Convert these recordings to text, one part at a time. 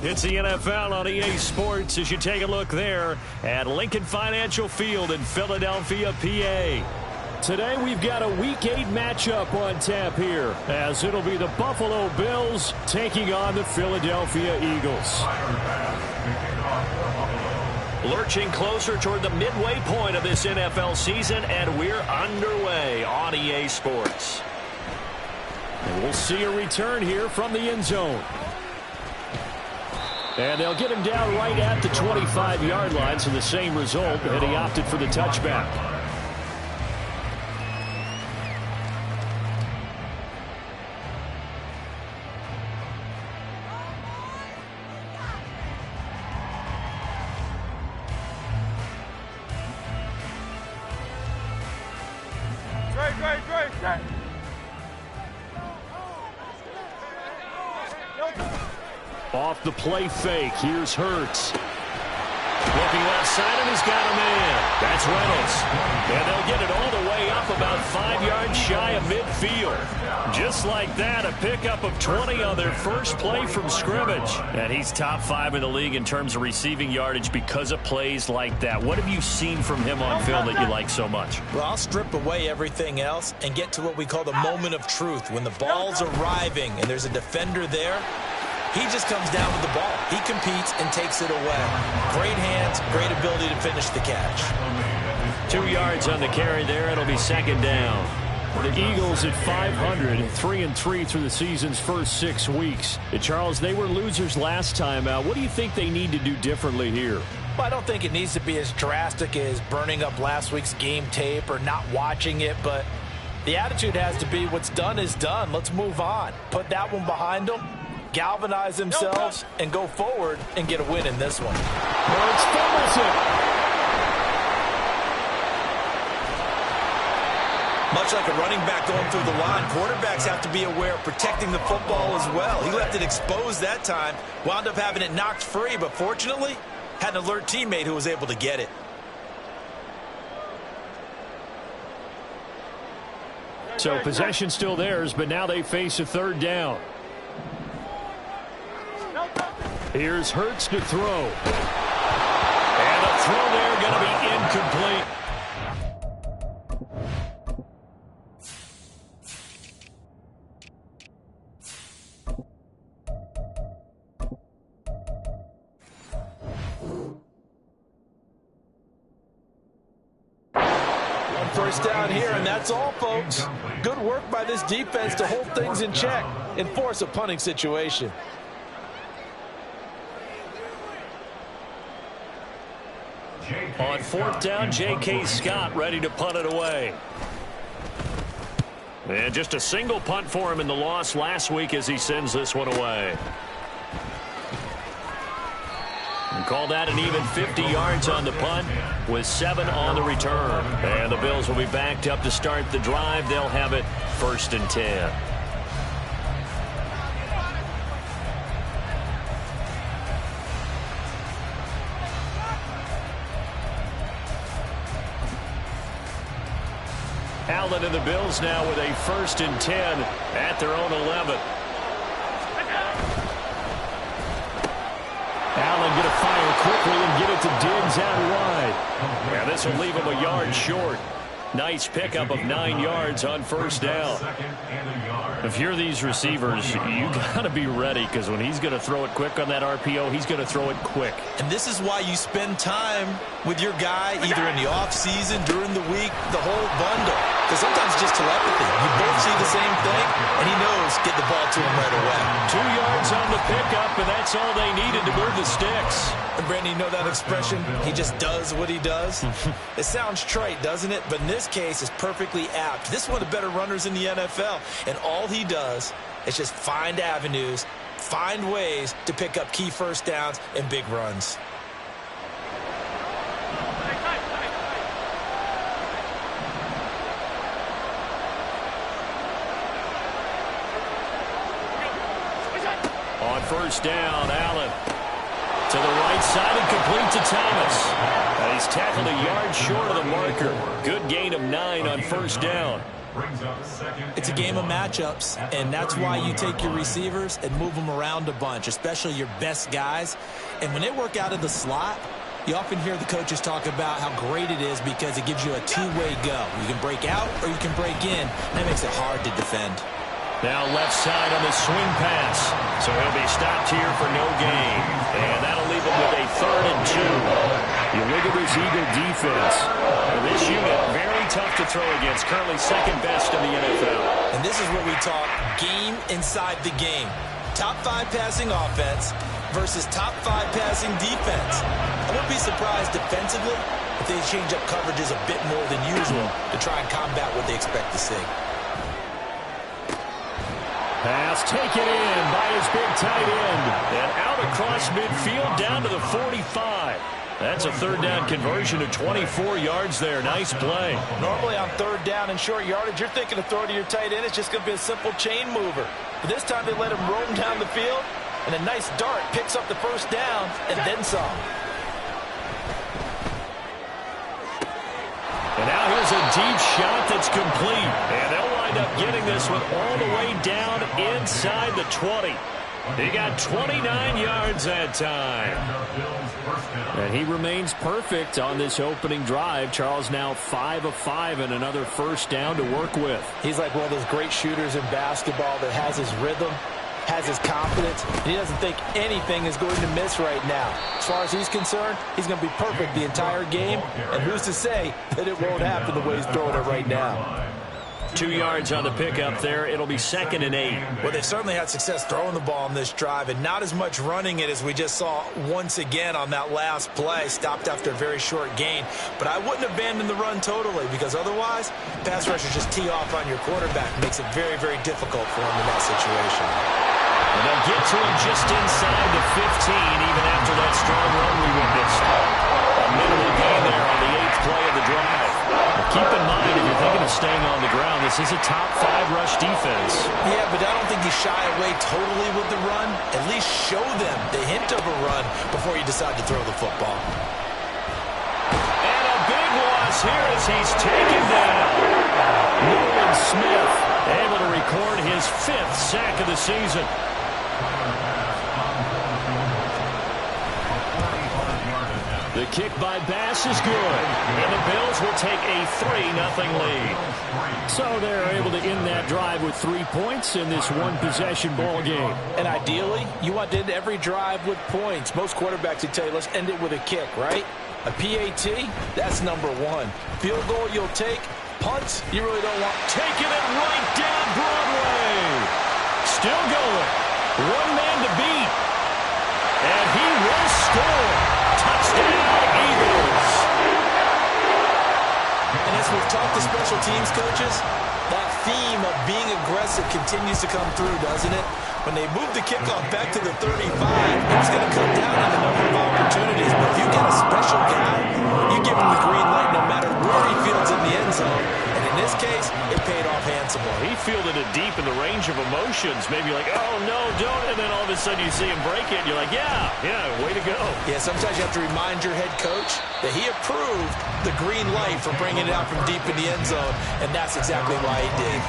It's the NFL on EA Sports as you take a look there at Lincoln Financial Field in Philadelphia, PA. Today we've got a Week 8 matchup on tap here, as it'll be the Buffalo Bills taking on the Philadelphia Eagles. Lurching closer toward the midway point of this NFL season, and we're underway on EA Sports. And we'll see a return here from the end zone. And they'll get him down right at the 25-yard line, so the same result, and he opted for the touchback. Great. Off the play fake, here's Hurts. Looking left side, and he's got a man. That's Reynolds. And they'll get it all the way up about 5 yards shy of midfield. Just like that, a pickup of 20 on their first play from scrimmage. And he's top 5 in the league in terms of receiving yardage because of plays like that. What have you seen from him on film that you like so much? Well, I'll strip away everything else and get to what we call the moment of truth. When the ball's arriving and there's a defender there, he just comes down with the ball. He competes and takes it away. Great hands, great ability to finish the catch. 2 yards on the carry there. It'll be second down. The Eagles at 500, 3-3 through the season's first 6 weeks. Charles, they were losers last time out. What do you think they need to do differently here? Well, I don't think it needs to be as drastic as burning up last week's game tape or not watching it, but the attitude has to be what's done is done. Let's move on. Put that one behind them. Galvanize themselves and go forward and get a win in this one. Hurts fumbles it. Much like a running back going through the line, quarterbacks have to be aware of protecting the football as well. He left it exposed that time, wound up having it knocked free, but fortunately had an alert teammate who was able to get it. So possession still theirs, but now they face a third down. Here's Hurts to throw. And a throw there going to be incomplete. One first down here, and that's all, folks. Good work by this defense to hold things in check and force a punting situation. On fourth down, J.K. Scott ready to punt it away. And just a single punt for him in the loss last week as he sends this one away. And call that an even 50 yards on the punt with 7 on the return. And the Bills will be backed up to start the drive. They'll have it 1st and 10. Allen and the Bills now with a 1st and 10 at their own 11. Allen going to fire quickly and get it to Diggs out wide. Yeah, this will leave him a yard short. Nice pickup of 9 yards on first down. If you're these receivers, you got to be ready, because when he's going to throw it quick on that RPO, he's going to throw it quick. And this is why you spend time with your guy either in the offseason, during the week, the whole bundle. Because sometimes it's just telepathy. You both see the same thing, and he knows get the ball to him right away. 2 yards on the pickup, and that's all they needed to move the sticks. And Brandon, you know that expression? He just does what he does? It sounds trite, doesn't it? But in this case, it's perfectly apt. This is one of the better runners in the NFL, and all he does is just find avenues, find ways to pick up key first downs and big runs. On first down, Allen To the right side and complete to Thomas. And he's tackled a yard short of the marker. Good gain of 9 on first down. It's a game of matchups, and that's why you take your receivers and move them around a bunch, especially your best guys. And when they work out of the slot, you often hear the coaches talk about how great it is because it gives you a two-way go. You can break out or you can break in. That makes it hard to defend. Now left side on the swing pass. So he'll be stopped here for no gain. And that'll leave him with a 3rd and 2. You look at this Eagle defense. And this unit, very tough to throw against. Currently second best in the NFL. And this is where we talk game inside the game. Top 5 passing offense versus top 5 passing defense. I wouldn't be surprised defensively if they change up coverages a bit more than usual to try and combat what they expect to see. Pass taken in by his big tight end. And out across midfield down to the 45. That's a 3rd down conversion of 24 yards there. Nice play. Normally on 3rd down and short yardage, you're thinking of throw to your tight end. It's just going to be a simple chain mover. But this time they let him roam down the field. And a nice dart picks up the 1st down and then some. And now here's a deep shot that's complete. And they'll wind up getting this one all the way down inside the 20. He got 29 yards that time. And he remains perfect on this opening drive. Charles now 5 of 5 and another 1st down to work with. He's like one of those great shooters in basketball that has his rhythm, has his confidence, and he doesn't think anything is going to miss right now. As far as he's concerned, he's going to be perfect the entire game, and who's to say that it won't happen the way he's throwing it right now. 2 yards on the pickup there. It'll be 2nd and 8. Well, they've certainly had success throwing the ball on this drive, and not as much running it as we just saw once again on that last play. Stopped after a very short gain. But I wouldn't abandon the run totally, because otherwise, pass rushers just tee off on your quarterback. Makes it very, very difficult for him in that situation. And they'll get to him just inside the 15, even after that strong run we witnessed. A minimal gain there on the 8th play of the drive. Now keep in mind, if you're thinking of staying on the ground, this is a top 5 rush defense. Yeah, but I don't think you shy away totally with the run. At least show them the hint of a run before you decide to throw the football. And a big loss here as he's taken down. Nolan Smith able to record his 5th sack of the season. The kick by Bass is good, and the Bills will take a 3-0 lead. So they're able to end that drive with 3 points in this one-possession ball game. And ideally, you want to end every drive with points. Most quarterbacks would tell you, let's end it with a kick, right? A PAT, that's number 1. Field goal you'll take. Punts, you really don't want. Taking it right down Broadway. Still going. One man to beat. And he will score. Touchdown, Eagles. And as we've talked to special teams coaches, that theme of being aggressive continues to come through, doesn't it? When they move the kickoff back to the 35, it's going to come down on the number of opportunities. But if you get a special guy, you give him the green light no matter where he fields in the end zone. And in this case, it paid off handsomely. He fielded it deep in the range of emotions. Maybe like, oh, no, don't. And then all of a sudden you see him break it, and you're like, yeah, way to go. Yeah, sometimes you have to remind your head coach that he approved the green light for bringing it out from deep in the end zone, and that's exactly why he did.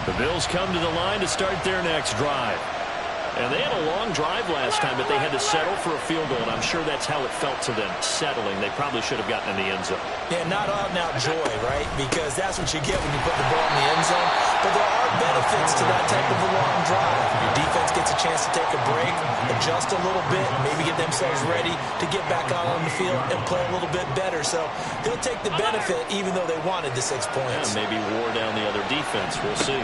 The Bills come to the line to start their next drive. And they had a long drive last time, but they had to settle for a field goal, and I'm sure that's how it felt to them, settling. They probably should have gotten in the end zone. Yeah, not out-and-out joy, right? Because that's what you get when you put the ball in the end zone. But there are benefits to that type of a long drive. Your defense gets a chance to take a break, adjust a little bit, maybe get themselves ready to get back out on the field and play a little bit better. So they'll take the benefit even though they wanted the 6 points. Yeah, maybe wore down the other defense. We'll see.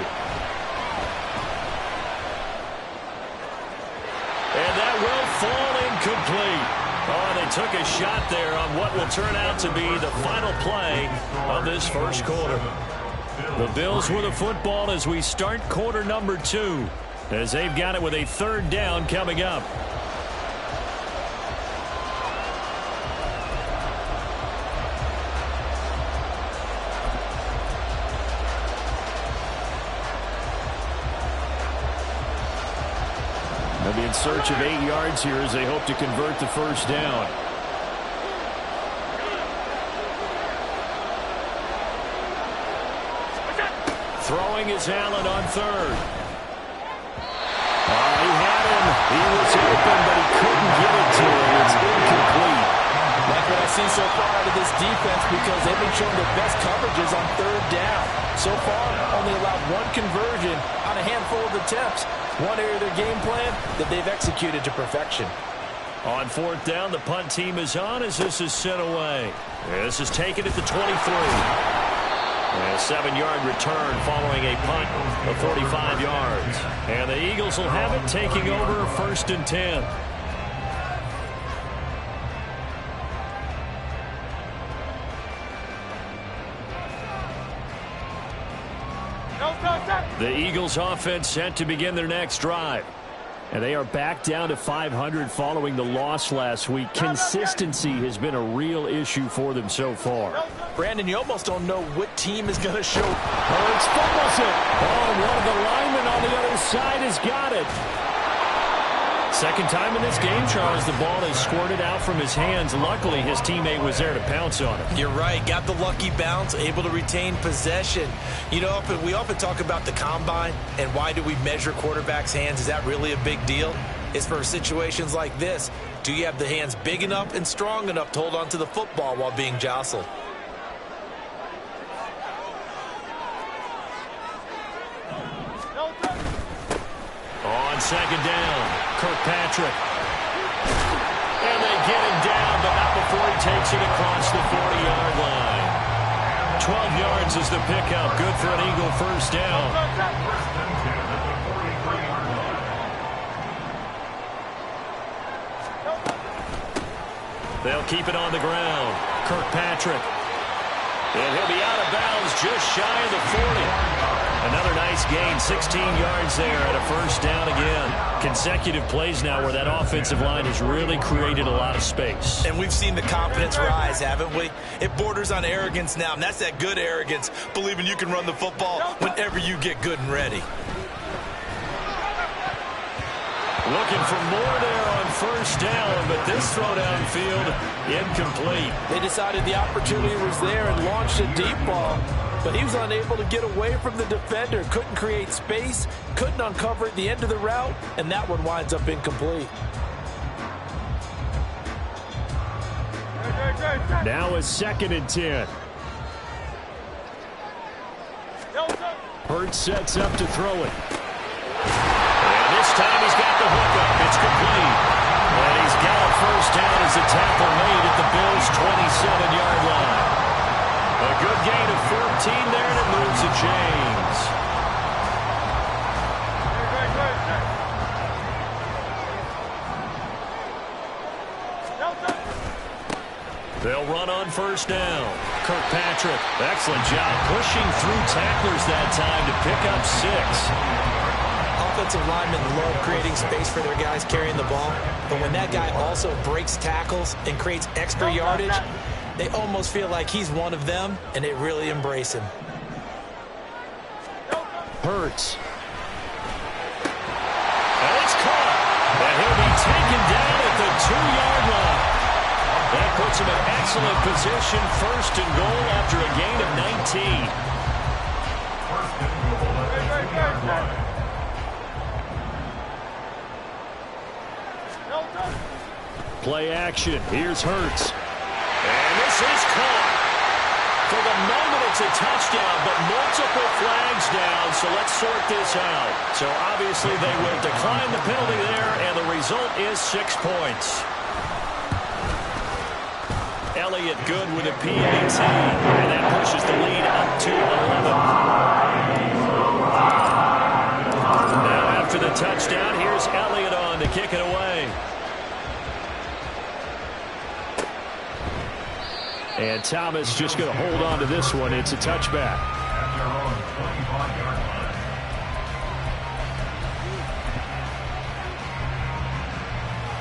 And that will fall incomplete. Oh, they took a shot there on what will turn out to be the final play of this first quarter. The Bills with the football as we start quarter number 2, as they've got it with a 3rd down coming up. They'll be in search of 8 yards here as they hope to convert the first down. Throwing is Allen on third. He had him. He was open, but he couldn't get it to him. It's incomplete. Like what I've seen so far out of this defense, because they've been showing their best coverages on third down. So far, only allowed one conversion on a handful of attempts. One area of their game plan that they've executed to perfection. On fourth down, the punt team is on as this is sent away. This is taken at the 23. A 7-yard return following a punt of 45 yards. And the Eagles will have it, taking over first and 10. The Eagles offense set to begin their next drive. And they are back down to 500 following the loss last week. Consistency has been a real issue for them so far. Brandon, you almost don't know what team is going to show. Hurts fumbles it. Oh, one of the linemen on the other side has got it. Second time in this game, Charles, the ball has squirted out from his hands. Luckily, his teammate was there to pounce on it. You're right. Got the lucky bounce, able to retain possession. You know, we often talk about the combine and why do we measure quarterbacks' hands. Is that really a big deal? It's for situations like this. Do you have the hands big enough and strong enough to hold on to the football while being jostled? On second down, Kirkpatrick. And they get him down, but not before he takes it across the 40-yard line. 12 yards is the pickup. Good for an Eagle first down. They'll keep it on the ground. Kirkpatrick. And he'll be out of bounds just shy of the 40. Another nice gain, 16 yards there and a first down again. Consecutive plays now where that offensive line has really created a lot of space. And we've seen the confidence rise, haven't we? It borders on arrogance now, and that's that good arrogance, believing you can run the football whenever you get good and ready. Looking for more there on first down, but this throw downfield incomplete. They decided the opportunity was there and launched a deep ball, but he was unable to get away from the defender. Couldn't create space, couldn't uncover at the end of the route, and that one winds up incomplete. Now a second and 10. Hurts sets up to throw it. And this time he's got the hook up. It's complete. And he's got a first down as the tackle made at the Bills' 27-yard line. A good gain of 14 there, and it moves the chains. They'll run on first down. Kirkpatrick, excellent job pushing through tacklers that time to pick up 6. Offensive linemen love creating space for their guys carrying the ball, but when that guy also breaks tackles and creates extra yardage, they almost feel like he's one of them, and they really embrace him. Hurts. And it's caught. And he'll be taken down at the 2-yard line. That puts him in excellent position, first and goal after a gain of 19. Play action. Here's Hurts. And this is caught. For the moment, it's a touchdown, but multiple flags down, so let's sort this out. So obviously they will decline the penalty there, and the result is 6 points. Elliott good with a PAT, and that pushes the lead up to 11. Now after the touchdown, here's Elliott on to kick it away. And Thomas just going to hold on to this one. It's a touchback.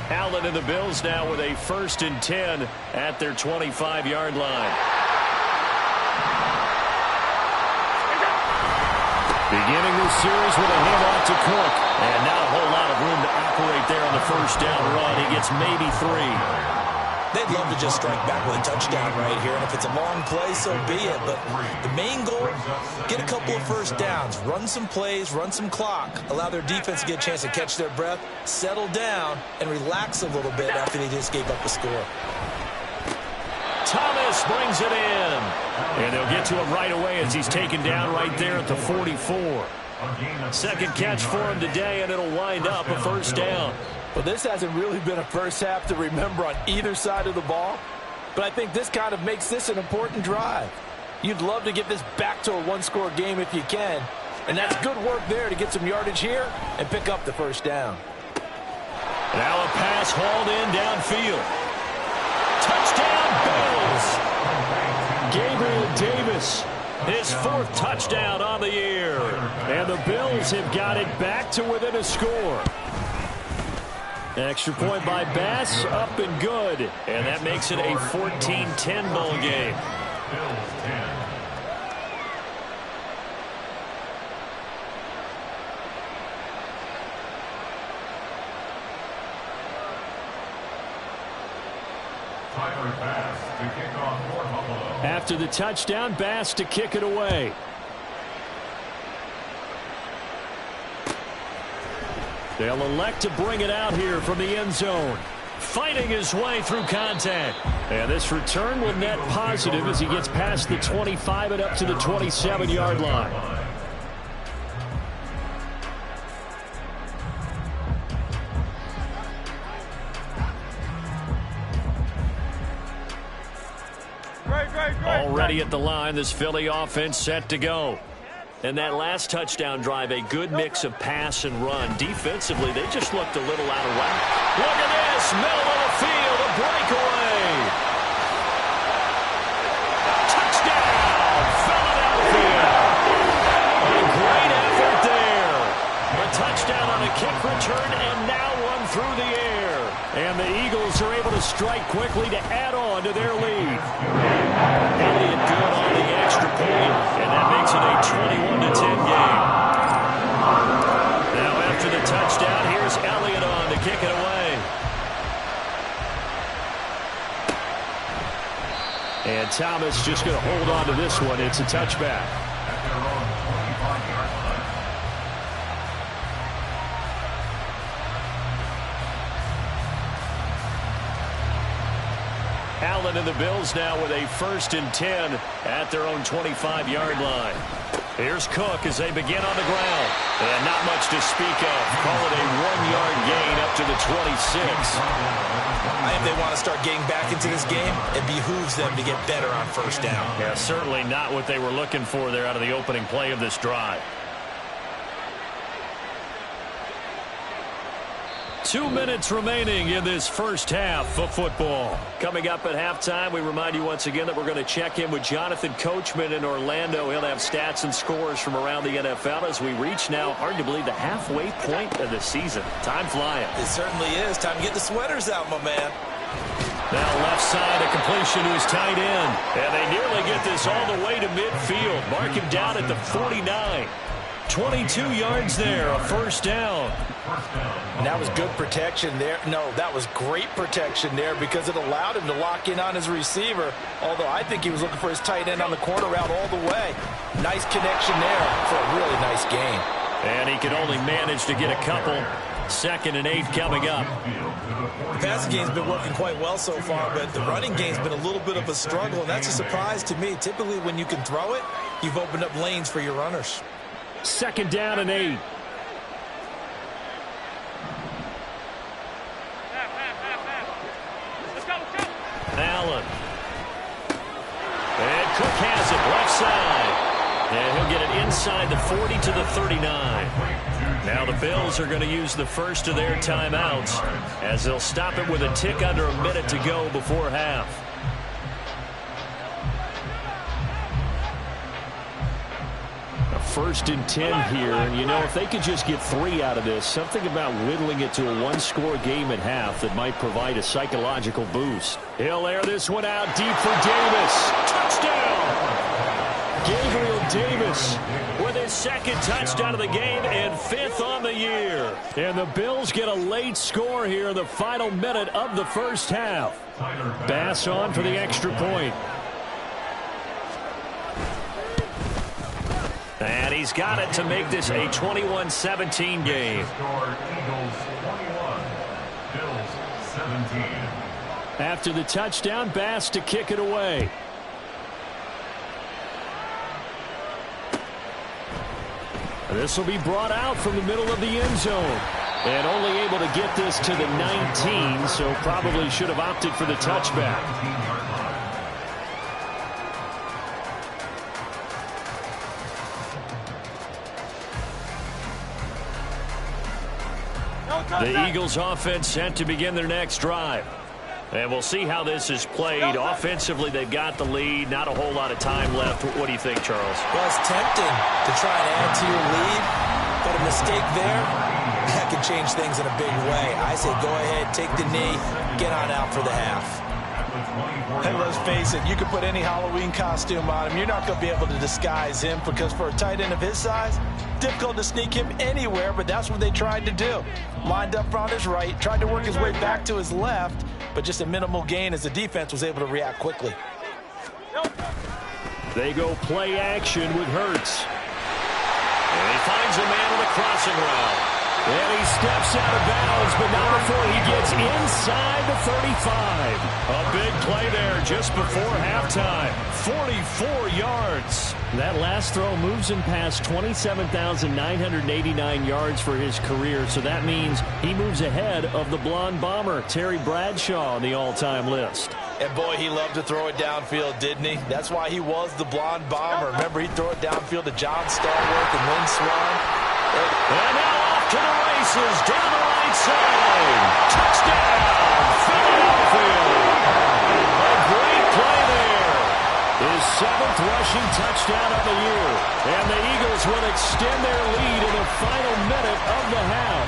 Allen and the Bills now with a first and 10 at their 25-yard line. Beginning this series with a handoff to Cook. And not a whole lot of room to operate there on the first down run. He gets maybe 3. They'd love to just strike back with a touchdown right here. And if it's a long play, so be it. But the main goal, get a couple of first downs. Run some plays, run some clock. Allow their defense to get a chance to catch their breath, settle down, and relax a little bit after they just gave up a score. Thomas brings it in. And they'll get to him right away as he's taken down right there at the 44. Second catch for him today, and it'll wind up a first down. Well, this hasn't really been a first half to remember on either side of the ball, but I think this kind of makes this an important drive. You'd love to get this back to a one-score game if you can, and that's good work there to get some yardage here and pick up the first down. Now a pass hauled in downfield. Touchdown, Bills! Gabriel Davis, his 4th touchdown on the year. And the Bills have got it back to within a score. Extra point by Bass, up and good. And that makes it a 14-10 ball game. After the touchdown, Bass to kick it away. They'll elect to bring it out here from the end zone. Fighting his way through contact. And this return will net positive as he gets past the 25 and up to the 27-yard line. Already at the line, this Philly offense set to go. And that last touchdown drive, a good mix of pass and run. Defensively, they just looked a little out of whack. Look at this, middle of the field, a breakaway. Touchdown, Philadelphia. A great effort there. A touchdown on a kick return, and now one through the air. And the Eagles are able to strike quickly to add on to their lead. Elliott good on the extra point, and that makes it a 21-10 game. Now after the touchdown, here's Elliott on to kick it away. And Thomas just going to hold on to this one. It's a touchback. Allen and the Bills now with a 1st and 10 at their own 25-yard line. Here's Cook as they begin on the ground. And not much to speak of. Call it a 1-yard gain up to the 26. If they want to start getting back into this game, it behooves them to get better on first down. Yeah, certainly not what they were looking for there out of the opening play of this drive. 2 minutes remaining in this first half of football. Coming up at halftime, we remind you once again that we're going to check in with Jonathan Coachman in Orlando. He'll have stats and scores from around the NFL as we reach now, hard to believe, the halfway point of the season. Time flying. It certainly is. Time to get the sweaters out, my man. Now left side, a completion to his tight end. And they nearly get this all the way to midfield. Mark him down at the 49. 22 yards there, a first down. And that was good protection there. No, that was great protection there because it allowed him to lock in on his receiver, although I think he was looking for his tight end on the corner route all the way. Nice connection there for a really nice gain. And he could only manage to get a couple. 2nd and 8 coming up. The passing game's been working quite well so far, but the running game's been a little bit of a struggle, and that's a surprise to me. Typically, when you can throw it, you've opened up lanes for your runners. 2nd down and 8. Allen. And Cook has it left side. And he'll get it inside the 40 to the 39. Now the Bills are going to use the first of their timeouts as they'll stop it with a tick under a minute to go before half. A 1st and 10 here, and you know, if they could just get 3 out of this, something about whittling it to a one-score game at half that might provide a psychological boost. He'll air this one out deep for Davis. Touchdown! Gabriel Davis with his second touchdown of the game and 5th on the year. And the Bills get a late score here in the final minute of the first half. Bass on for the extra point. And he's got it to make this a 21-17 game. After the touchdown, Bass to kick it away. This will be brought out from the middle of the end zone. And only able to get this to the 19, so probably should have opted for the touchback. The Eagles offense set to begin their next drive. And we'll see how this is played. Offensively, they've got the lead. Not a whole lot of time left. What do you think, Charles? Well, it's tempting to try and add to your lead, but a mistake there, that can change things in a big way. I say go ahead, take the knee, get on out for the half. And let's face it, you can put any Halloween costume on him. You're not going to be able to disguise him because for a tight end of his size, difficult to sneak him anywhere, but that's what they tried to do. Lined up on his right, tried to work his way back to his left, but just a minimal gain as the defense was able to react quickly. They go play action with Hurts. And he finds a man on the crossing route. And he steps out of bounds, but not before he gets inside the 35. A big play there just before halftime. 44 yards. That last throw moves him past 27,989 yards for his career, so that means he moves ahead of the blonde bomber, Terry Bradshaw, on the all-time list. And boy, he loved to throw it downfield, didn't he? That's why he was the blonde bomber. Remember, he'd throw it downfield to John Stallworth and Lynn Swan. And now off to the races, down the right side. Touchdown, Philadelphia. A great play there. His 7th rushing touchdown of the year. And the Eagles will extend their lead in the final minute of the half.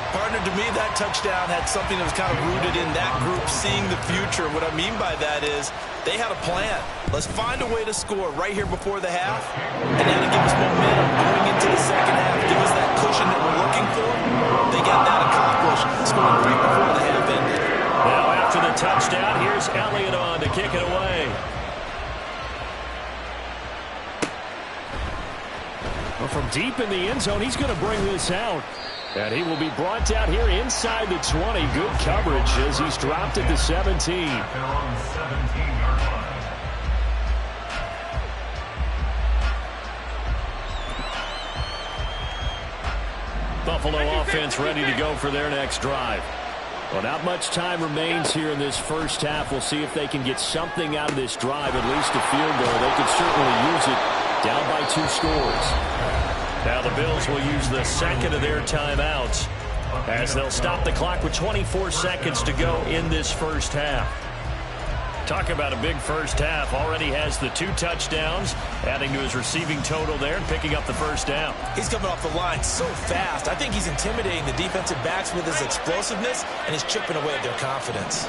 Partner, to me, that touchdown had something that was kind of rooted in that group seeing the future. What I mean by that is they had a plan. Let's find a way to score right here before the half, and that'll give us momentum going into the second half, give us that cushion that we're looking for. They got that accomplished, scoring right before the half ended. Now after the touchdown, here's Elliott on to kick it away. Well, from deep in the end zone, he's going to bring this out. And he will be brought down here inside the 20. Good coverage as he's dropped at the 17. Buffalo offense ready to go for their next drive. Well, not much time remains here in this first half. We'll see if they can get something out of this drive, at least a field goal. They could certainly use it down by 2 scores. Now the Bills will use the second of their timeouts as they'll stop the clock with 24 seconds to go in this first half. Talk about a big first half. Already has the 2 touchdowns, adding to his receiving total there and picking up the first down. He's coming off the line so fast. I think he's intimidating the defensive backs with his explosiveness, and he's chipping away at their confidence.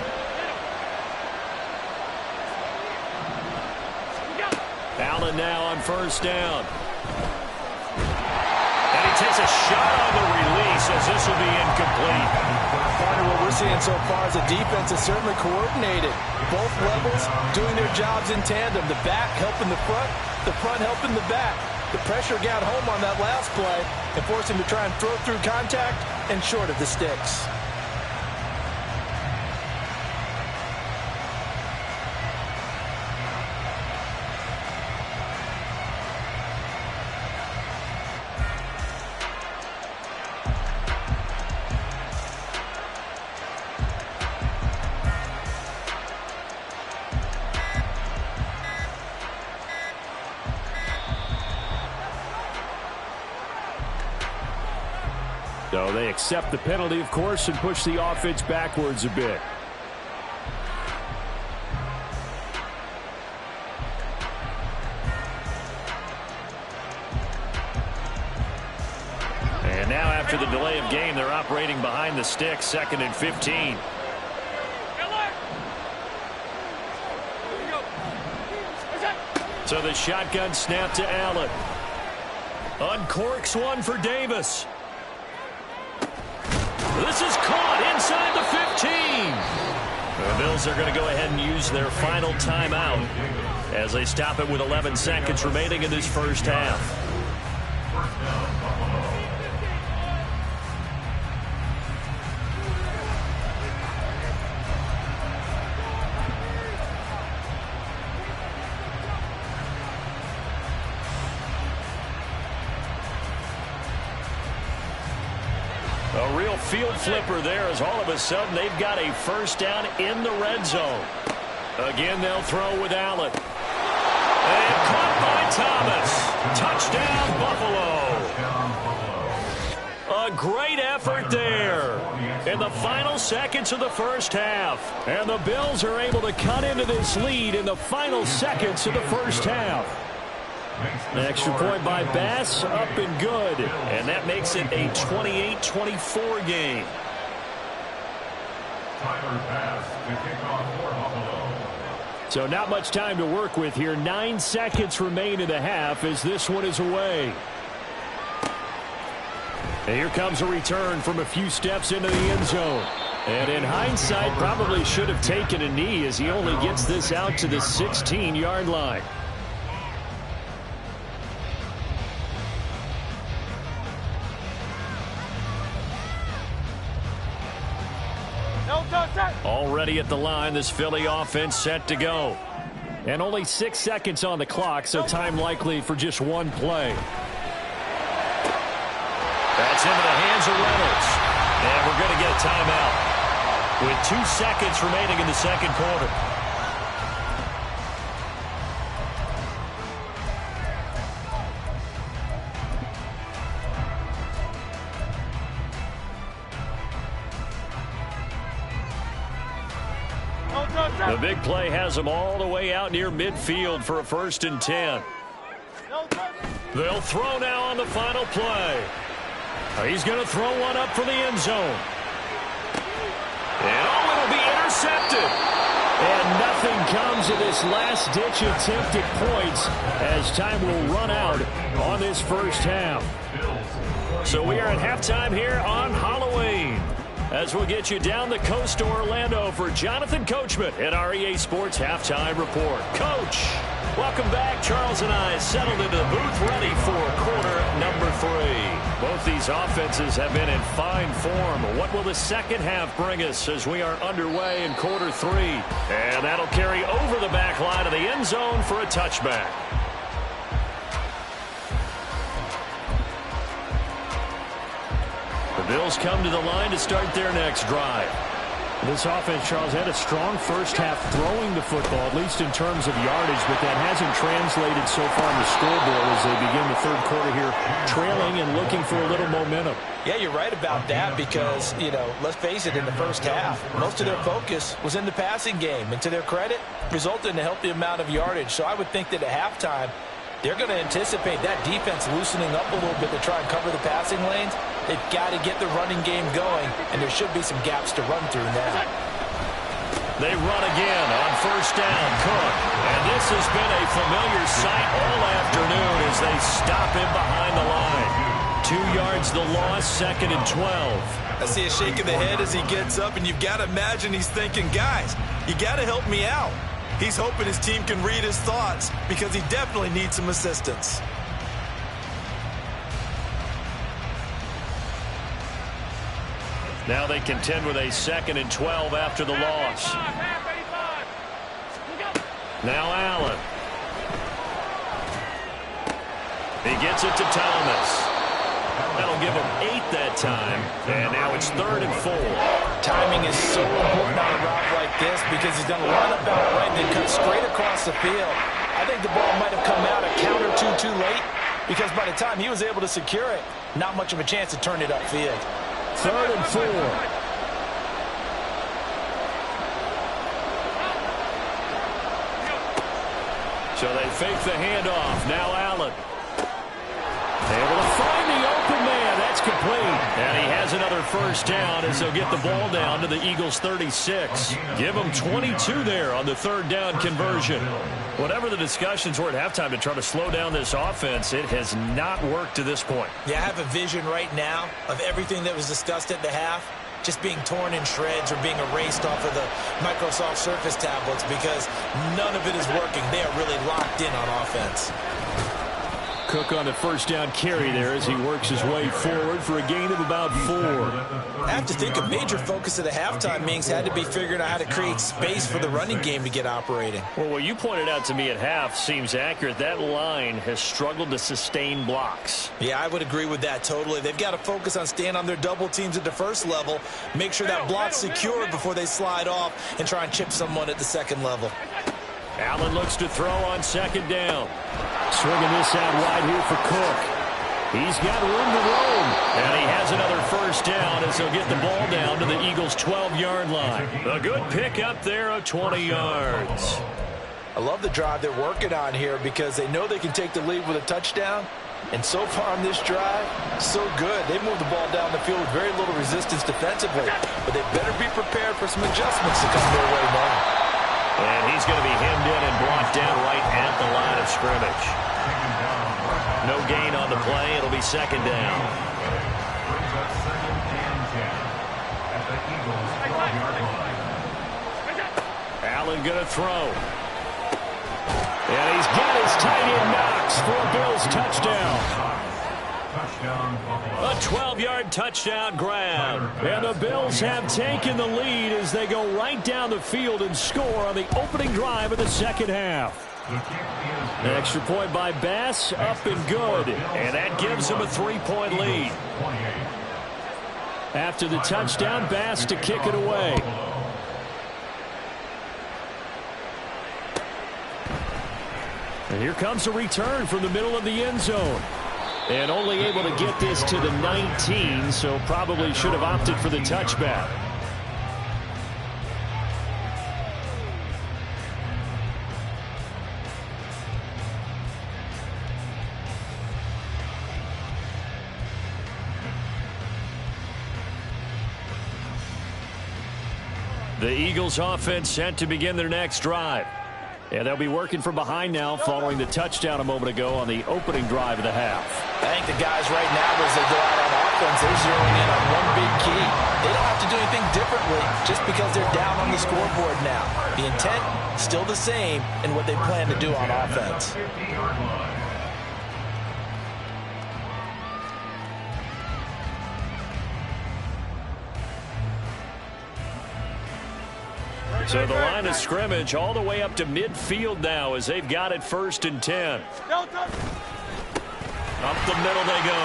Allen now on first down. And he takes a shot on the release as this will be incomplete. Partner, what we're seeing so far is the defense is certainly coordinated. Both levels doing their jobs in tandem. The back helping the front helping the back. The pressure got home on that last play and forced him to try and throw through contact and short of the sticks. So they accept the penalty, of course, and push the offense backwards a bit. And now after the delay of game, they're operating behind the sticks, 2nd and 15. So the shotgun snap to Allen. Uncorks one for Davis. This is caught inside the 15. The Bills are going to go ahead and use their final timeout as they stop it with 11 seconds remaining in this first half. A real field flipper there as all of a sudden they've got a first down in the red zone. Again, they'll throw with Allen. And caught by Thomas. Touchdown, Buffalo. A great effort there in the final seconds of the first half. And the Bills are able to cut into this lead in the final seconds of the first half. An extra point by Bass, up and good. And that makes it a 28-24 game. So not much time to work with here. 9 seconds remain in the half as this one is away. And here comes a return from a few steps into the end zone. And in hindsight, probably should have taken a knee as he only gets this out to the 16-yard line. Already at the line, this Philly offense set to go. And only 6 seconds on the clock, so time likely for just one play. That's into the hands of Reynolds. And we're going to get a timeout with 2 seconds remaining in the second quarter. The big play has them all the way out near midfield for a 1st and 10. They'll throw now on the final play. He's going to throw one up for the end zone. And oh, it'll be intercepted. And nothing comes of this last-ditch attempt at points as time will run out on this first half. So we are at halftime here on Halloween, as we'll get you down the coast to Orlando for Jonathan Coachman at our EA Sports Halftime Report. Coach, welcome back. Charles and I settled into the booth ready for quarter number 3. Both these offenses have been in fine form. What will the second half bring us as we are underway in quarter 3? And that'll carry over the back line of the end zone for a touchback. The Bills come to the line to start their next drive. This offense, Charles, had a strong first half throwing the football, at least in terms of yardage, but that hasn't translated so far on the scoreboard as they begin the third quarter here, trailing and looking for a little momentum. Yeah, you're right about that because, let's face it, in the first half, most of their focus was in the passing game. And to their credit, resulted in a healthy amount of yardage. So I would think that at halftime, they're going to anticipate that defense loosening up a little bit to try and cover the passing lanes. They've got to get the running game going, and there should be some gaps to run through now. They run again on first down, Cook. And this has been a familiar sight all afternoon as they stop him behind the line. 2 yards the loss, 2nd and 12. I see a shake of the head as he gets up, and you've got to imagine he's thinking, guys, you got to help me out. He's hoping his team can read his thoughts because he definitely needs some assistance. Now they contend with a 2nd and 12 after the loss. Now Allen. He gets it to Thomas. That'll give him 8 that time. And now it's 3rd and 4. Timing is so important on a route like this because he's done a line up out right and then cut straight across the field. I think the ball might have come out a count or two too late because by the time he was able to secure it, not much of a chance to turn it upfield. 3rd and 4. So they fake the handoff. Now Allen. Able to find the open man. That's complete. And he has has another first down as they'll get the ball down to the Eagles' 36. Give them 22 there on the third down conversion. Whatever the discussions were at halftime to try to slow down this offense, it has not worked to this point. Yeah, I have a vision right now of everything that was discussed at the half just being torn in shreds or being erased off of the Microsoft Surface tablets because none of it is working. They are really locked in on offense. Cook on the first down carry there as he works his way forward for a gain of about 4. I have to think a major focus of the halftime meetings had to be figuring out how to create space for the running game to get operating. Well, what you pointed out to me at half seems accurate. That line has struggled to sustain blocks. Yeah, I would agree with that totally. They've got to focus on staying on their double teams at the first level, make sure that block's secured before they slide off and try and chip someone at the second level. Allen looks to throw on second down. Swinging this out wide here for Cook. He's got room to roam. And he has another first down as he'll get the ball down to the Eagles' 12-yard line. A good pick up there of 20 yards. I love the drive they're working on here because they know they can take the lead with a touchdown. And so far on this drive, so good. They moved the ball down the field with very little resistance defensively. But they better be prepared for some adjustments to come their way now. And he's going to be hemmed in and brought down right at the line of scrimmage. No gain on the play. It'll be second down. Allen going to throw. And he's got his tight end Knox for a Bills touchdown. A 12-yard touchdown grab. And the Bills have taken the lead as they go right down the field and score on the opening drive of the second half. An extra point by Bass, up and good. And that gives them a 3-point lead. After the touchdown, Bass to kick it away. And here comes a return from the middle of the end zone. And only able to get this to the 19, so probably should have opted for the touchback. The Eagles offense set to begin their next drive. And they'll be working from behind now following the touchdown a moment ago on the opening drive of the half. I think the guys right now, as they go out on offense, they're zeroing in on one big key. They don't have to do anything differently just because they're down on the scoreboard now. The intent, still the same in what they plan to do on offense. So the line of scrimmage all the way up to midfield now as they've got it 1st and 10. Up the middle they go.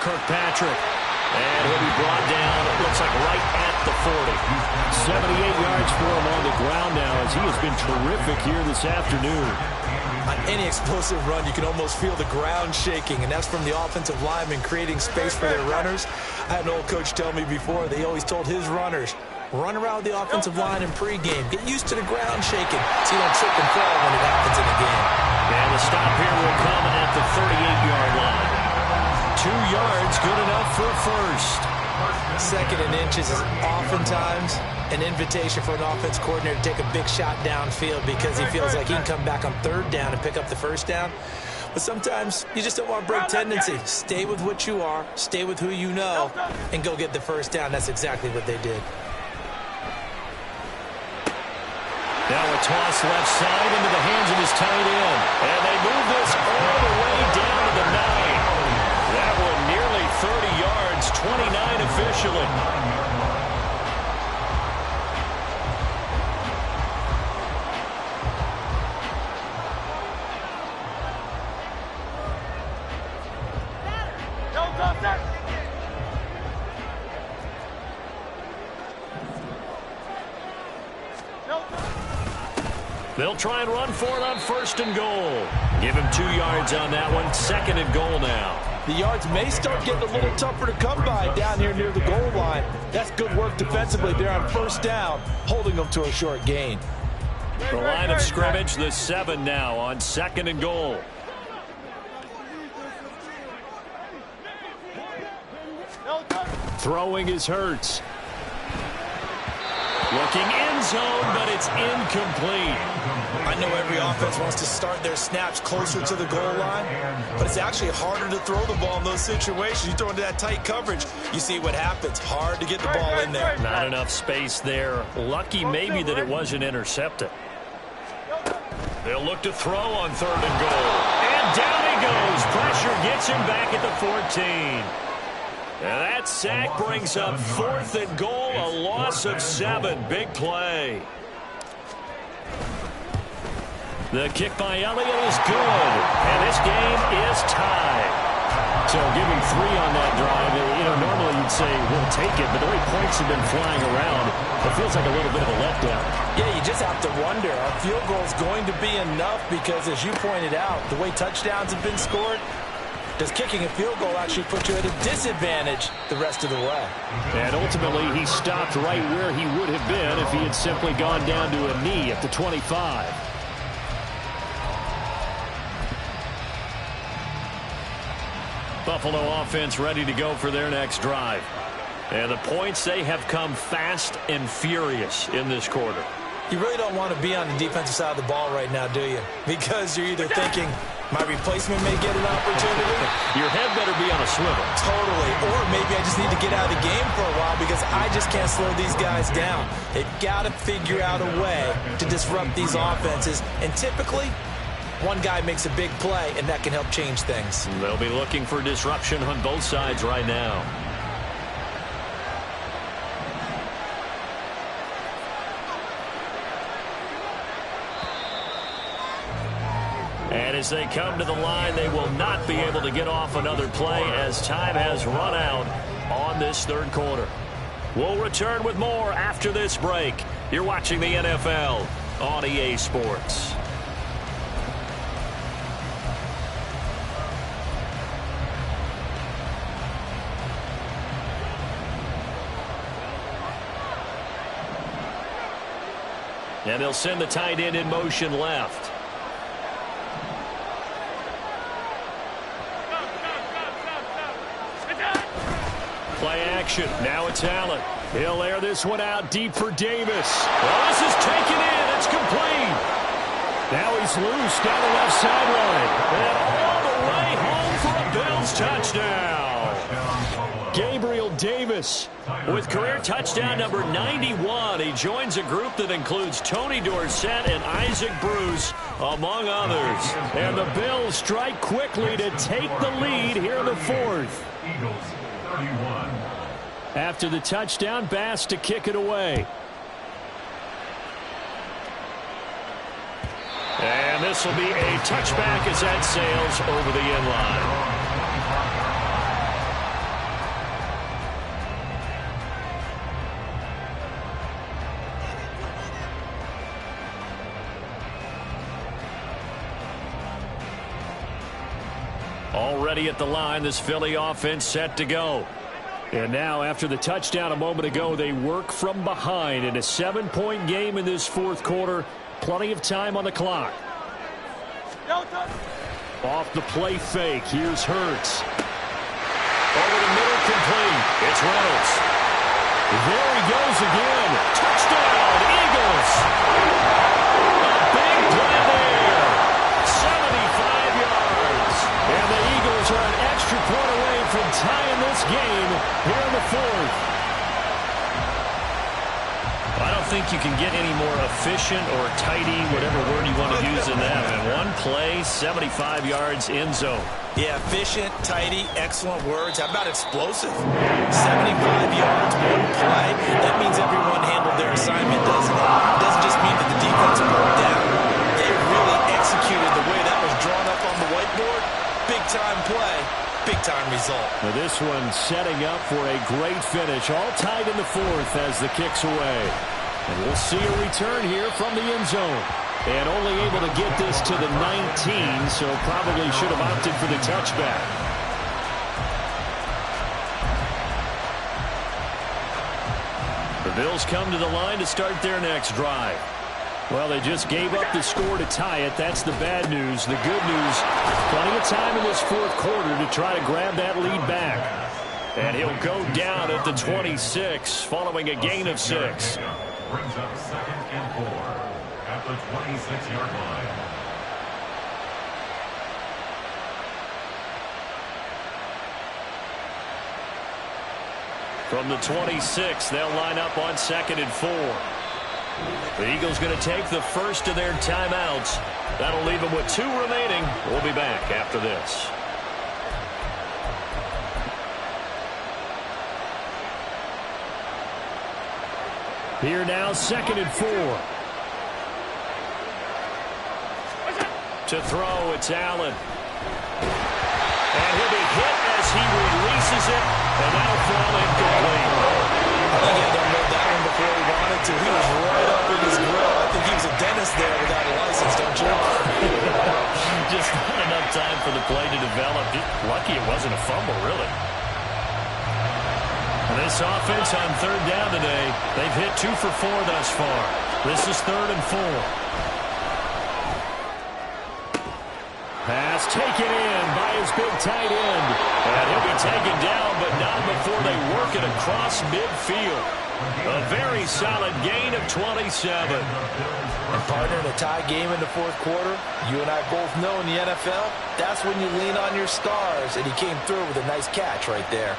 Kirkpatrick. And he'll be brought down, it looks like right at the 40. 78 yards for him on the ground now as he has been terrific here this afternoon. On any explosive run, you can almost feel the ground shaking, and that's from the offensive linemen creating space for their runners. I had an old coach tell me before, they always told his runners, run around the offensive line in pregame. Get used to the ground shaking so you don't trip and fall when it happens in the game. And the stop here will come at the 38-yard line. 2 yards, good enough for a first. 2nd and inches is oftentimes an invitation for an offense coordinator to take a big shot downfield because he feels like he can come back on 3rd down and pick up the first down. But sometimes you just don't want to break tendency. Stay with what you are, stay with who you know, and go get the first down. That's exactly what they did. Now a toss left side into the hands of his tight end. And they move this all the way down to the 9. That one nearly 30 yards, 29 officially. They'll try and run for it on 1st and goal. Give him 2 yards on that one. 2nd and goal now. The yards may start getting a little tougher to come by down here near the goal line. That's good work defensively there on 1st down, holding them to a short gain. The line of scrimmage, the 7 now on 2nd and goal. Throwing is Hurts. Looking end zone, but it's incomplete. I know every offense wants to start their snaps closer to the goal line, but it's actually harder to throw the ball in those situations. You throw into that tight coverage, you see what happens. Hard to get the ball in there. Not enough space there. Lucky maybe that it wasn't intercepted. They'll look to throw on 3rd and goal. And down he goes. Pressure gets him back at the 14. And that sack brings up 4th and goal, a loss of 7. Big play. The kick by Elliott is good. And this game is tied. So giving 3 on that drive, normally you'd say we'll take it, but the way points have been flying around, it feels like a little bit of a letdown. Yeah, you just have to wonder, are field goals going to be enough? Because as you pointed out, the way touchdowns have been scored, does kicking a field goal actually put you at a disadvantage the rest of the way? And ultimately, he stopped right where he would have been if he had simply gone down to a knee at the 25. Buffalo offense ready to go for their next drive. And the points, they have come fast and furious in this quarter. You really don't want to be on the defensive side of the ball right now, do you? Because you're either thinking, my replacement may get an opportunity. Your head better be on a swivel. Totally. Or maybe I just need to get out of the game for a while because I just can't slow these guys down. They've got to figure out a way to disrupt these offenses. And typically, one guy makes a big play, and that can help change things. They'll be looking for disruption on both sides right now. And as they come to the line, they will not be able to get off another play as time has run out on this 3rd quarter. We'll return with more after this break. You're watching the NFL on EA Sports. And they'll send the tight end in motion left. Play action. Now it's Allen. He'll air this one out deep for Davis. Well, this is taken in. It's complete. Now he's loose down the left sideline. And all the way home for a Bills touchdown. Gabriel Davis with career touchdown number 91. He joins a group that includes Tony Dorsett and Isaac Bruce, among others. And the Bills strike quickly to take the lead here in the 4th. After the touchdown, Bass to kick it away. And this will be a touchback as that sails over the end line. Already at the line, this Philly offense set to go. And now, after the touchdown a moment ago, they work from behind in a 7-point game in this 4th quarter. Plenty of time on the clock. Off the play fake. Here's Hurts. Over the middle, complete. It's Reynolds. There he goes again. Touchdown, Eagles. A big play there. 75 yards. And the Eagles are an extra point away from tying this game here in the 4th. I don't think you can get any more efficient or tidy, whatever word you want to use in that. And one play, 75 yards, end zone. Yeah, efficient, tidy, excellent words. How about explosive? 75 yards, one play. That means everyone handled their assignment, doesn't it? It doesn't just mean that the defense broke down. They really executed the way that was drawn up on the whiteboard. Big-time play, big-time result. Now this one setting up for a great finish. All tied in the 4th as the kick's away. And we'll see a return here from the end zone. And only able to get this to the 19, so probably should have opted for the touchback. The Bills come to the line to start their next drive. Well, they just gave up the score to tie it. That's the bad news. The good news, plenty of time in this 4th quarter to try to grab that lead back. And he'll go down at the 26 following a gain of 6. Brings up 2nd and 4 at the 26-yard line. From the 26, they'll line up on 2nd and 4. The Eagles going to take the first of their timeouts. That'll leave them with 2 remaining. We'll be back after this. Here now, 2nd and 4. To throw, it's Allen. And he'll be hit as he releases it, and that'll fall incomplete. I think he had to unload that one before he wanted to. He was right up in his grill. I think he was a dentist there without a license, don't you? Just not enough time for the play to develop. Just lucky it wasn't a fumble, really. This offense on 3rd down today, they've hit 2 for 4 thus far. This is 3rd and 4. Pass taken in by his big tight end. And he'll be taken down, but not before they work it across midfield. A very solid gain of 27. And partner, in a tie game in the 4th quarter, you and I both know in the NFL, that's when you lean on your stars. And he came through with a nice catch right there.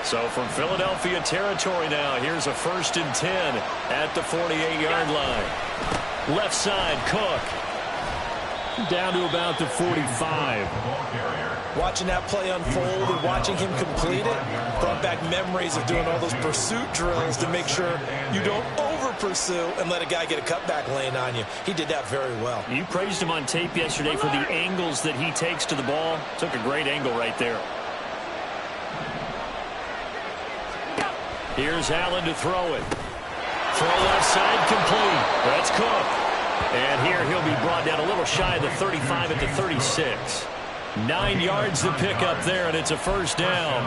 So from Philadelphia territory now, here's a 1st and 10 at the 48-yard line. Left side, Cook. Down to about the 45. Watching that play unfold and watching him complete it brought back memories of doing all those pursuit drills to make sure you don't over-pursue and let a guy get a cutback lane on you. He did that very well. You praised him on tape yesterday for the angles that he takes to the ball. Took a great angle right there. Here's Allen to throw it. Throw left side complete. That's Cook. And here he'll be brought down a little shy of the 35 at the 36. 9 yards to pick up there, and it's a 1st down.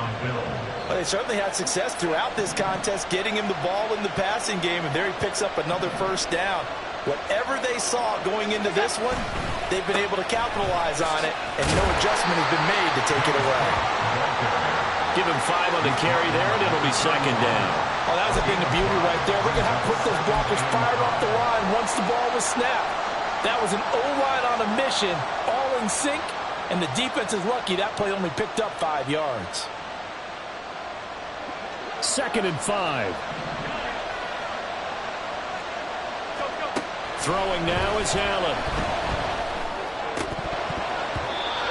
Well, they certainly had success throughout this contest, getting him the ball in the passing game, and there he picks up another 1st down. Whatever they saw going into this one, they've been able to capitalize on it, and no adjustment has been made to take it away. Give him 5 on the carry there, and it'll be 2nd down. Oh, that was a thing of beauty right there. Look at how quick those blockers fired off the line once the ball was snapped. That was an O-line on a mission, all in sync, and the defense is lucky that play only picked up 5 yards. 2nd and 5. Throwing now is Allen.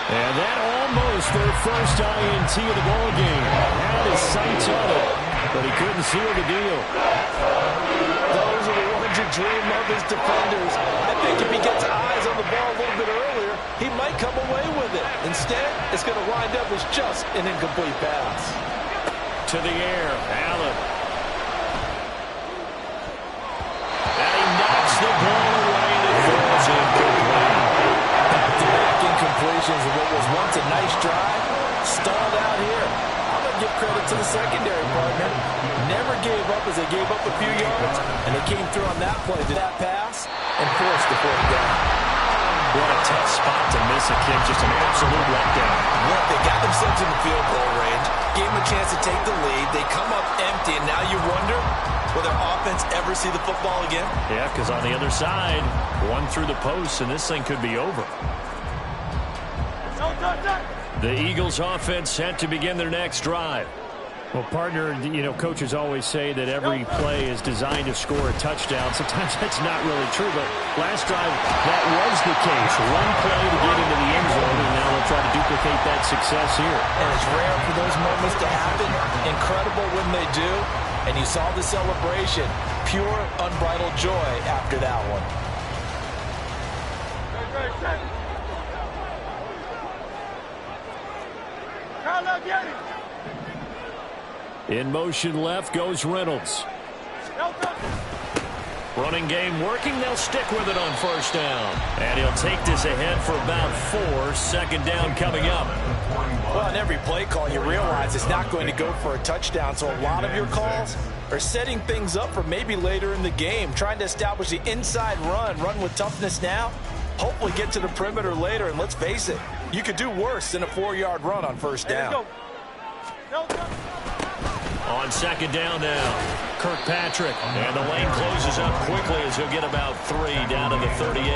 And that almost their first INT of the ball game. Had his sights on it, but he couldn't seal the deal. Those are the ones you dream of as defenders. I think if he gets eyes on the ball a little bit earlier, he might come away with it. Instead, it's going to wind up as just an incomplete pass. To the air, Allen. And he knocks the ball away and it falls incomplete. Back-to-back incompletions of what was once a nice drive, stalled out here. I'm going to give credit to the secondary partner. Never gave up as they gave up a few yards, and they came through on that play to that pass and forced the 4th down. What a tough spot to miss a kick. Just an absolute letdown. Look, they got themselves in the field goal range, gave them a chance to take the lead. They come up empty, and now you wonder, will their offense ever see the football again? Yeah, because on the other side, one through the post, and this thing could be over. The Eagles offense set to begin their next drive. Well, partner, you know, coaches always say that every play is designed to score a touchdown. Sometimes that's not really true, but last drive, that was the case. One play to get into the end zone, and now they'll try to duplicate that success here. And it's rare for those moments to happen. Incredible when they do. And you saw the celebration. Pure, unbridled joy after that one. In motion left goes Reynolds. Running game working. They'll stick with it on 1st down. And he'll take this ahead for about 4. 2nd down coming up. Well, in every play call, you realize it's not going to go for a touchdown. So a lot of your calls are setting things up for maybe later in the game, trying to establish the inside run with toughness now, hopefully get to the perimeter later. And let's face it, you could do worse than a 4-yard run on 1st down. On second down now, Kirkpatrick. And the lane closes up quickly as he'll get about 3 down to the 38.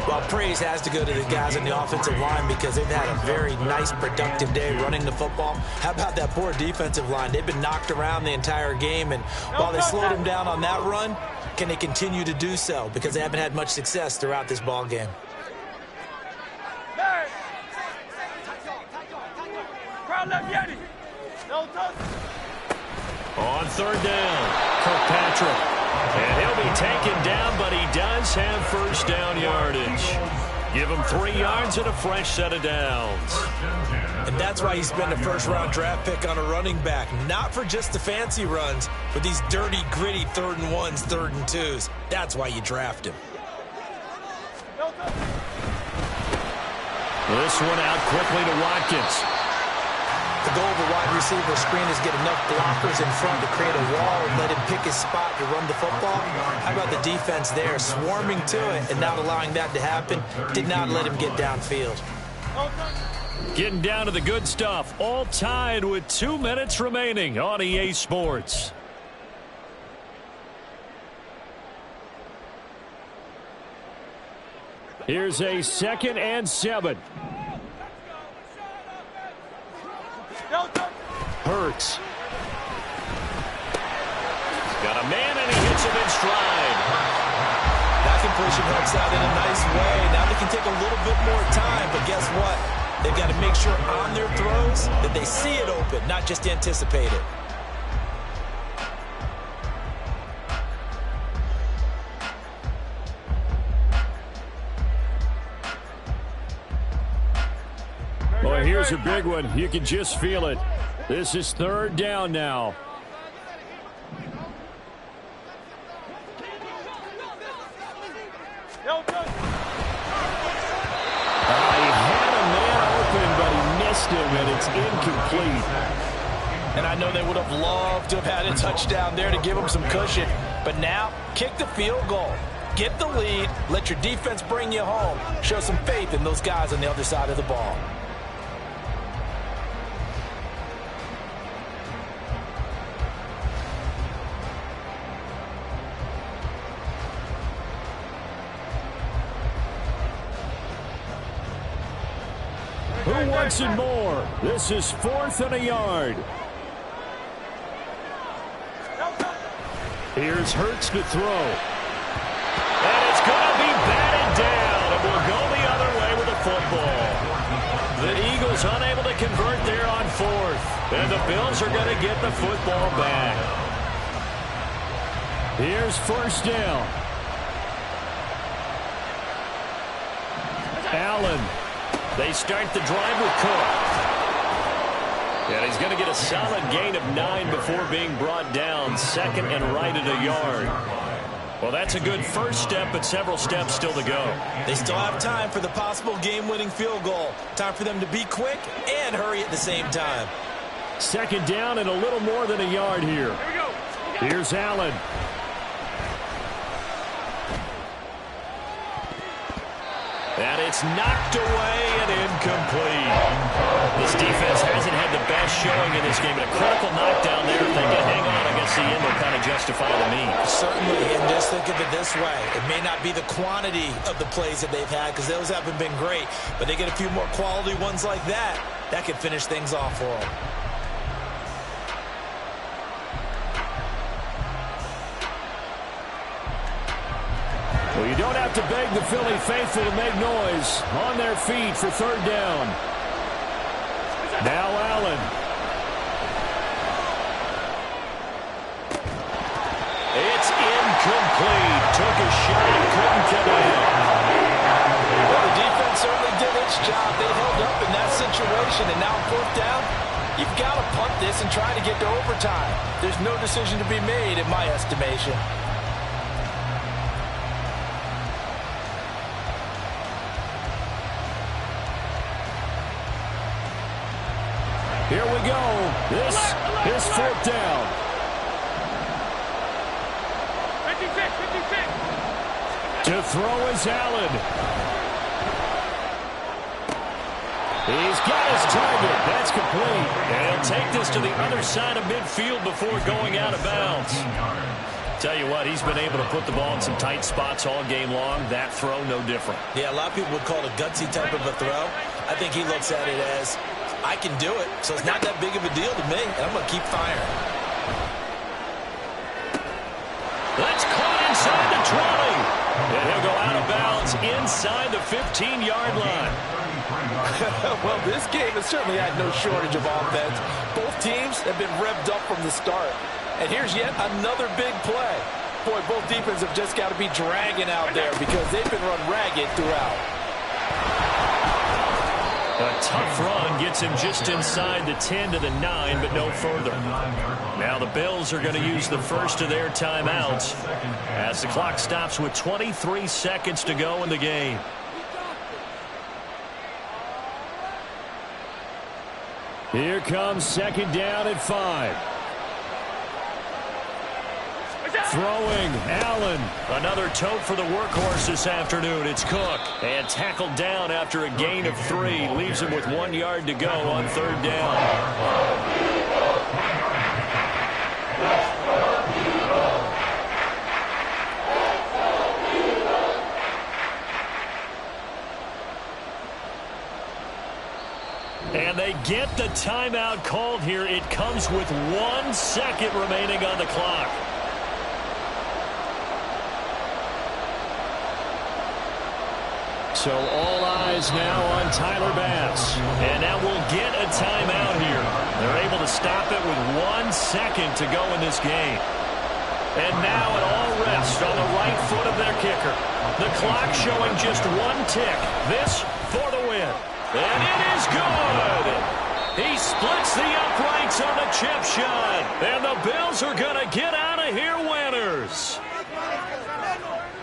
Well, praise has to go to the guys on the offensive line because they've had a very nice, productive day running the football. How about that poor defensive line? They've been knocked around the entire game, and while they slowed them down on that run, can they continue to do so? Because they haven't had much success throughout this ball game. On third down, Kirkpatrick. And he'll be taken down, but he does have first down yardage. Give him 3 yards and a fresh set of downs. And that's why he's been a first-round draft pick on a running back. Not for just the fancy runs, but these dirty, gritty 3rd and 1s, 3rd and 2s. That's why you draft him. This one out quickly to Watkins. The goal of a wide receiver screen is get enough blockers in front to create a wall and let him pick his spot to run the football. How about the defense there, swarming to it and not allowing that to happen? Did not let him get downfield. Getting down to the good stuff. All tied with 2 minutes remaining on EA Sports. Here's a 2nd and 7. Hurts. Got a man, and he hits him in stride. That completion helps out in a nice way. Now they can take a little bit more time, but guess what? They've got to make sure on their throws that they see it open, not just anticipate it. Well, here's a big one. You can just feel it. This is 3rd down now. He had a man open, but he missed him, and it's incomplete. And I know they would have loved to have had a touchdown there to give them some cushion. But now, kick the field goal. Get the lead. Let your defense bring you home. Show some faith in those guys on the other side of the ball. Who wants it more? This is 4th and a yard. Here's Hurts to throw. And it's going to be batted down. It will go the other way with the football. The Eagles unable to convert there on 4th. And the Bills are going to get the football back. Here's first down. Allen. They start the drive with Cook. And he's going to get a solid gain of 9 before being brought down. 2nd and right at a yard. Well, that's a good first step, but several steps still to go. They still have time for the possible game-winning field goal. Time for them to be quick and hurry at the same time. 2nd down and a little more than a yard here. Here's Allen. And it's knocked away and incomplete. This defense hasn't had the best showing in this game. A critical knockdown there. If they can hang on against the end, they'll kind of justify the means. Certainly, and just think of it this way. It may not be the quantity of the plays that they've had because those haven't been great, but they get a few more quality ones like that. That could finish things off for them. Well, you don't have to beg the Philly faithful to make noise. On their feet for 3rd down. Now Allen. It's incomplete. Took a shot and couldn't get in. Well, the defense certainly did its job. They held up in that situation, and now 4th down, you've got to punt this and try to get to overtime. There's no decision to be made in my estimation. Here we go. This is 4th down. 56. To throw is Allen. He's got his target. That's complete. And he'll take this to the other side of midfield before going out of bounds. Tell you what, he's been able to put the ball in some tight spots all game long. That throw, no different. Yeah, a lot of people would call it a gutsy type of a throw. I think he looks at it as, I can do it, so it's not that big of a deal to me, and I'm going to keep firing. That's caught inside the 20. And he'll go out of bounds inside the 15-yard line. Well, this game has certainly had no shortage of offense. Both teams have been revved up from the start. And here's yet another big play. Boy, both defenses have just got to be dragging out there because they've been run ragged throughout. A tough run gets him just inside the 10 to the 9, but no further. Now the Bills are going to use the first of their timeouts as the clock stops with 23 seconds to go in the game. Here comes second down at 5. Throwing, Allen. Another tote for the workhorse this afternoon. It's Cook. And tackled down after a gain of 3. Leaves him with 1 yard to go on third down. And they get the timeout called here. It comes with 1 second remaining on the clock. So all eyes now on Tyler Bass. And now we'll get a timeout here. They're able to stop it with 1 second to go in this game. And now it all rests on the right foot of their kicker. The clock showing just 1 tick. This for the win. And it is good. He splits the uprights on the chip shot. And the Bills are going to get out of here winners.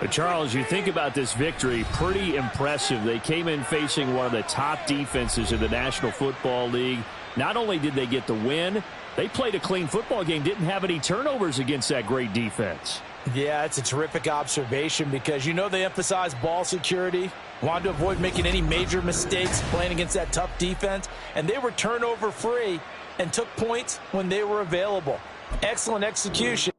Charles, you think about this victory, pretty impressive. They came in facing one of the top defenses in the National Football League. Not only did they get the win, they played a clean football game, didn't have any turnovers against that great defense. Yeah, it's a terrific observation because you know they emphasize ball security, wanted to avoid making any major mistakes playing against that tough defense, and they were turnover free and took points when they were available. Excellent execution.